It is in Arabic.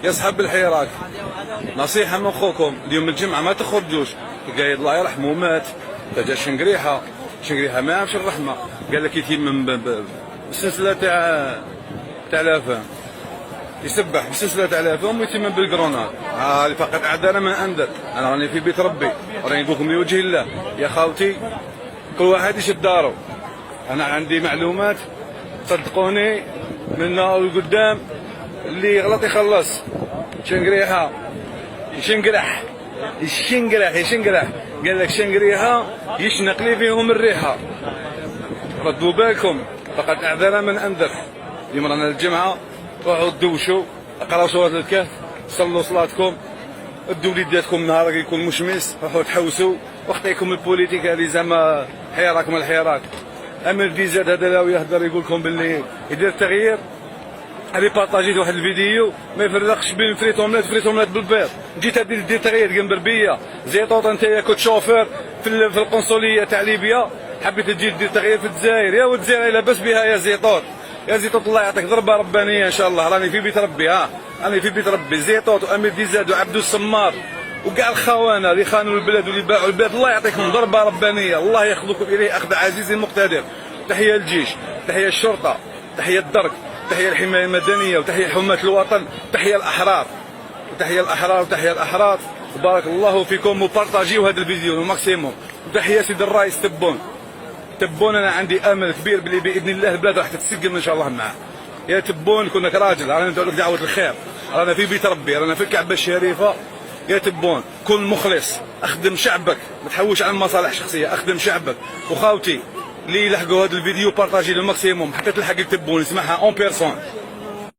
يا اصحاب الحراك، نصيحه من خوكم اليوم الجمعه ما تخرجوش. القايد الله يرحمه مات، جا شنقريحه ما يعرفش الرحمه، قال لك يتيم بالسلسله تاع الافهام، يسبح بالسلسله تاع الافهام ويتيم بالقرونات. فقط اعذر من انذر. انا راني في بيت ربي، راني نقول لكم لوجه الله يا خاوتي، كل واحد يشد داره. انا عندي معلومات صدقوني من النار لقدام، اللي يغلط يخلص. شنقريحه يشنقرح قال لك شنقريحه يشنق لي فيهم الريحه. ردوا بالكم، فقد اعذر من انذر. اليوم رانا الجمعه، روحوا تدوشوا، اقراوا سوره الكهف، صلوا صلاتكم، ادوا وليداتكم نهار يكون مشمس، روحوا تحوسوا وخطيكم البوليتيك هذه زعما حراك من الحراك. امير ديزاد هذا لا يهضر يقول لكم باللي يدير التغيير. هذه بارطاجيت واحد الفيديو ما يفرقش بين فريت اومليت بالبيض. جيت دير تغيير جنب بربيه زيطوط، انت كنت شوفير في القنصليه تاع ليبيا، حبيت تجي دير تغيير في الجزائر. يا ولد الجزائر لاباس بها يا زيطوط، يا زيطوط الله يعطيك ضربه ربانيه ان شاء الله. راني في بيت ربي، راني في بيت ربي. زيطوط وامير ديزاد وعبدو السمار وكاع الخونه اللي خانوا البلاد واللي باعوا البلاد، الله يعطيكم ضربه ربانيه، الله ياخذكم اليه اخذ عزيز مقتدر. تحيه الجيش، تحيه الشرطه، تحيه الدرك، تحيه الحمايه المدنيه، وتحيه حماة الوطن، تحيه الاحرار وتحيه الاحرار. وبارك الله فيكم، وبارطاجيو هذا الفيديو الماكسيموم. وتحيه سيد الرئيس تبون انا عندي امل كبير بلي باذن الله البلاد راح تتسقم ان شاء الله معاه. يا تبون كونك راجل، رانا ندعو لك دعوه الخير، رانا في بيت ربي، رانا في الكعبه الشريفه. يا تبون كن مخلص، اخدم شعبك، ما تحوش على مصالح شخصيه، اخدم شعبك. وخاوتي اللي يلحقوا هذا الفيديو بارطاجي للماكسيموم حتى تلحق تبون يسمعها اون بيرسون.